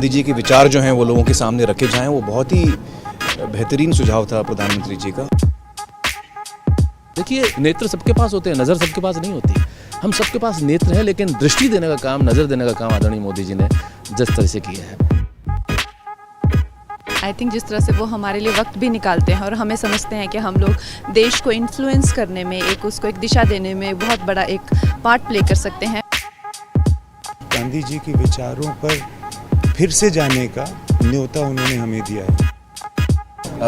गांधी जी के विचार जो हैं वो लोगों के सामने रखे जाएं, वो बहुत ही बेहतरीन सुझाव था प्रधानमंत्री जी का। देखिए, नेत्र सबके पास होते हैं, नज़र सबके पास नहीं होती। हम सबके पास नेत्र है, लेकिन दृष्टि देने का काम, नज़र देने का काम आदरणीय मोदी जी ने जिस तरह से किया है, आई थिंक जिस तरह से वो हमारे लिए वक्त भी निकालते हैं और हमें समझते हैं कि हम लोग देश को इन्फ्लुएंस करने में, उसको एक दिशा देने में बहुत बड़ा एक पार्ट प्ले कर सकते हैं। गांधी जी के विचारों पर फिर से जाने का न्योता उन्होंने हमें दिया है।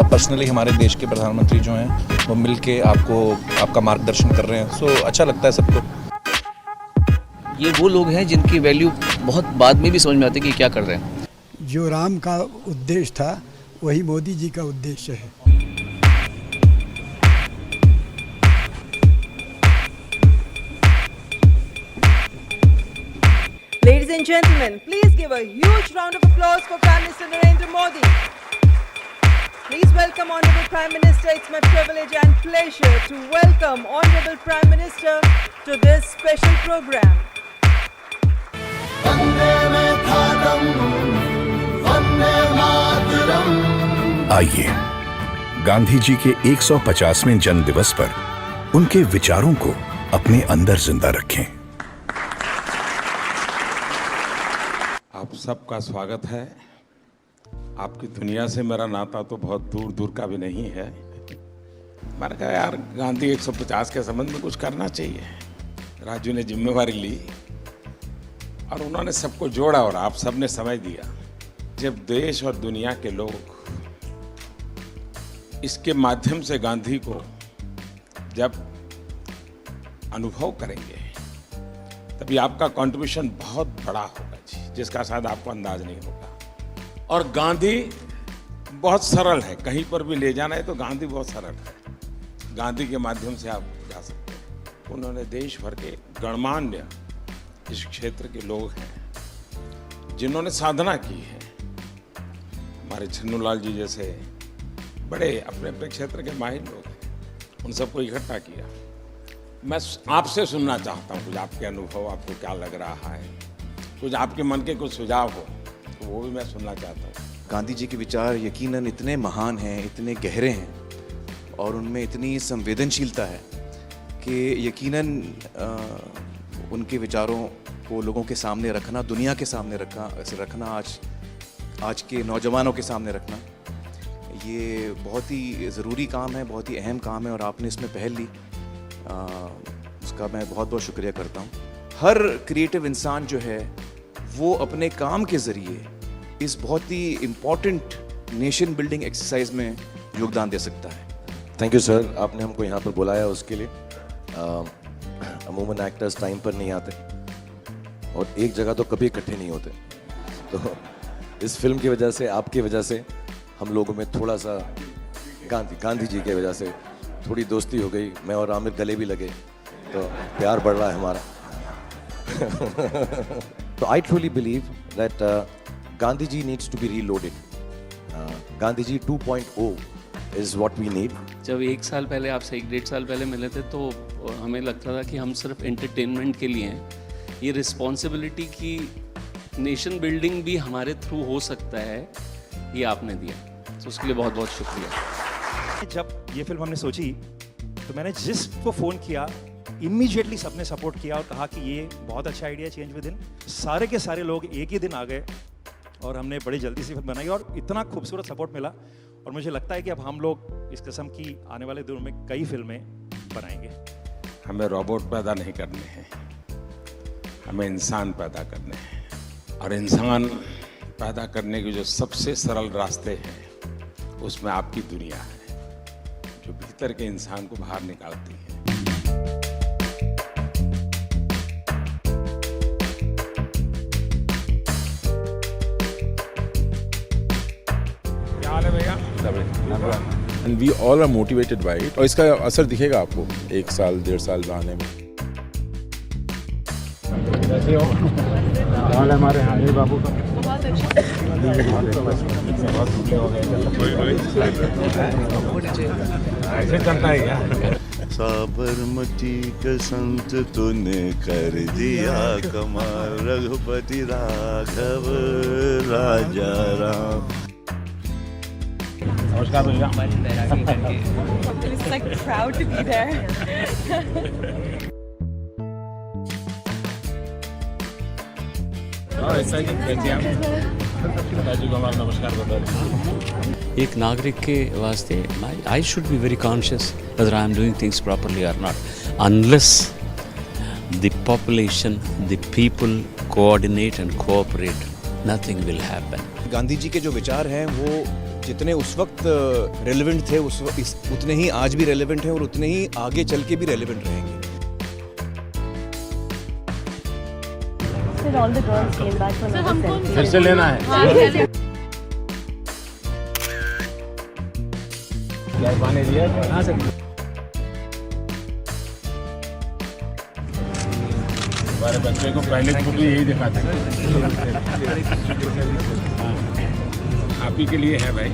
पर्सनली हमारे देश के प्रधानमंत्री जो हैं वो मिल के आपका मार्गदर्शन कर रहे हैं, सो अच्छा लगता है सबको। ये वो लोग हैं जिनकी वैल्यू बहुत बाद में भी समझ में आती है कि क्या कर रहे हैं। जो राम का उद्देश्य था वही मोदी जी का उद्देश्य है। Ladies and gentlemen, please give a huge round of applause for Prime Minister Narendra Modi. Please welcome Honorable Prime Minister. It's my privilege and pleasure to welcome Honorable Prime Minister to this special program. आइए गांधी जी के 150वें जन्म दिवस पर उनके विचारों को अपने अंदर जिंदा रखें। आप सबका स्वागत है। आपकी दुनिया से मेरा नाता तो बहुत दूर दूर का भी नहीं है। मैंने कहा यार गांधी 150 के संबंध में कुछ करना चाहिए। राजू ने जिम्मेवारी ली और उन्होंने सबको जोड़ा और आप सबने समझ दिया। जब देश और दुनिया के लोग इसके माध्यम से गांधी को जब अनुभव करेंगे तभी आपका कंट्रीब्यूशन बहुत बड़ा होगा जी, जिसका शायद आपको अंदाज नहीं होगा। और गांधी बहुत सरल है, कहीं पर भी ले जाना है तो गांधी बहुत सरल है। गांधी के माध्यम से आप जा सकते हैं। उन्होंने देश भर के गणमान्य इस क्षेत्र के लोग हैं जिन्होंने साधना की है। हमारे छन्नूलाल जी जैसे बड़े अपने अपने क्षेत्र के माहिर लोग हैं, उन सबको इकट्ठा किया। मैं आपसे सुनना चाहता हूँ कुछ आपके अनुभव, आपको क्या लग रहा है, कुछ आपके मन के कुछ सुझाव हो तो वो भी मैं सुनना चाहता हूँ। गांधी जी के विचार यकीनन इतने महान हैं, इतने गहरे हैं और उनमें इतनी संवेदनशीलता है कि यकीनन उनके विचारों को लोगों के सामने रखना, दुनिया के सामने रखना, आज के नौजवानों के सामने रखना, ये बहुत ही ज़रूरी काम है, बहुत ही अहम काम है और आपने इसमें पहल ली, उसका मैं बहुत बहुत शुक्रिया करता हूँ। हर क्रिएटिव इंसान जो है वो अपने काम के ज़रिए इस बहुत ही इम्पॉर्टेंट नेशन बिल्डिंग एक्सरसाइज में योगदान दे सकता है। थैंक यू सर, आपने हमको यहाँ पर बुलाया उसके लिए। अमूमन एक्टर्स टाइम पर नहीं आते और एक जगह तो कभी इकट्ठे नहीं होते, तो इस फिल्म की वजह से, आपकी वजह से हम लोगों में थोड़ा सा गांधी जी की वजह से थोड़ी दोस्ती हो गई। मैं और आमिर गले भी लगे, तो प्यार बढ़ रहा है हमारा। तो I truly believe that Gandhi ji needs to be reloaded. Gandhi ji 2.0 is what we need. जब 1 साल पहले आपसे 1-1.5 साल पहले मिले थे तो हमें लगता था कि हम सिर्फ एंटरटेनमेंट के लिए हैं। ये रिस्पॉन्सिबिलिटी की नेशन बिल्डिंग भी हमारे थ्रू हो सकता है, ये आपने दिया, तो उसके लिए बहुत बहुत शुक्रिया। जब ये फिल्म हमने सोची तो मैंने जिसको फ़ोन किया इमीडिएटली सबने सपोर्ट किया और कहा कि ये बहुत अच्छा आइडिया, चेंज विद इन। सारे के सारे लोग एक ही दिन आ गए और हमने बड़ी जल्दी से फिल्म बनाई और इतना खूबसूरत सपोर्ट मिला। और मुझे लगता है कि अब हम लोग इस किस्म की आने वाले दिनों में कई फिल्में बनाएंगे। हमें रोबोट पैदा नहीं करने हैं, हमें इंसान पैदा करने हैं। और इंसान पैदा करने के जो सबसे सरल रास्ते हैं उसमें आपकी दुनिया है, जो भीतर के इंसान को बाहर निकालती है। क्या हाल है भैया? And we all are motivated by it. और इसका असर दिखेगा आपको 1 साल 1.5 साल आने में। कैसे हो? हाल हमारे हानि बाबू का बहुत अच्छा। ऐसे चलता है क्या? साबरमती के संत तूने कर दिया कमाल, रघुपति राघव राजा राम। नमस्कार भैया। It's like proud to be there. ऐसा ही कैसे आप राजू को हमारा नमस्कार बता दें। एक नागरिक के वास्ते I should be very conscious whether I am doing things properly or not. Unless the population, the people coordinate and cooperate, nothing will happen. Gandhi ji के जो विचार हैं वो जितने उस वक्त रेलेवेंट थे उतने ही आज भी रेलेवेंट हैं और उतने ही आगे चल के भी रेलेवेंट रहेंगे। All the girls came back for another selfie. फिर से लेना है। क्या पानी दिया? हाँ सर। हमारे बच्चे को पहले छुट्टी यही दिखाते हैं। आप ही के लिए है भाई।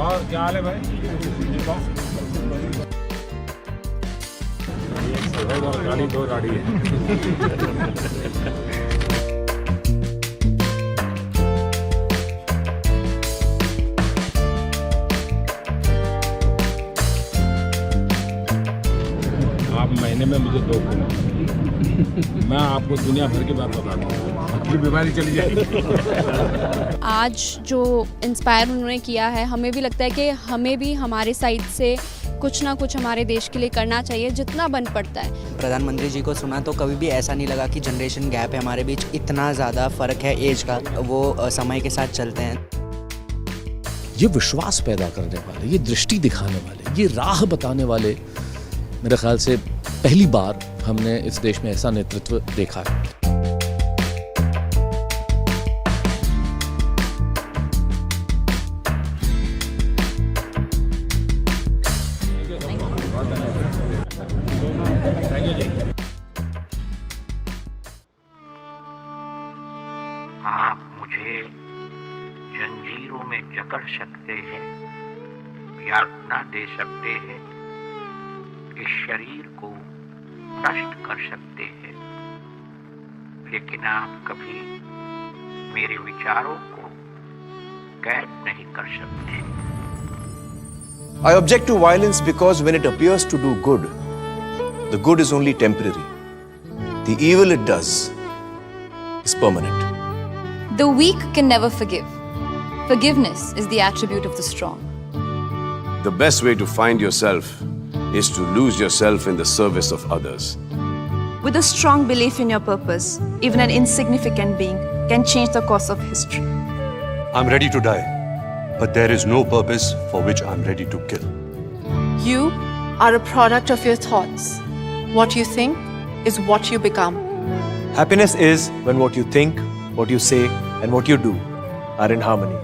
और क्या हाल है भाई? गाड़ी दो गाड़ी है। आप महीने में मुझे 2 मैं आपको दुनिया भर की बात बता दूँ, अपनी बीमारी चली जाएगी। आज जो इंस्पायर उन्होंने किया है, हमें भी लगता है कि हमें भी हमारे साइड से कुछ ना कुछ हमारे देश के लिए करना चाहिए, जितना बन पड़ता है। प्रधानमंत्री जी को सुना तो कभी भी ऐसा नहीं लगा कि जनरेशन गैप है हमारे बीच, इतना ज़्यादा फ़र्क है एज का, वो समय के साथ चलते हैं। ये विश्वास पैदा करने वाले, ये दृष्टि दिखाने वाले, ये राह बताने वाले, मेरे ख्याल से पहली बार हमने इस देश में ऐसा नेतृत्व देखा है। आप मुझे जंजीरों में जकड़ सकते हैं, यातना दे सकते हैं, इस शरीर को नष्ट कर सकते हैं, लेकिन आप कभी मेरे विचारों को कैद नहीं कर सकते। I object to violence because when it appears to do good, the good is only temporary. The evil it does is permanent. The weak can never forgive. Forgiveness is the attribute of the strong. The best way to find yourself is to lose yourself in the service of others. With a strong belief in your purpose, even an insignificant being can change the course of history. I'm ready to die, but there is no purpose for which I'm ready to kill. You are a product of your thoughts. What you think is what you become. Happiness is when what you think, what you say, and what you do are in harmony.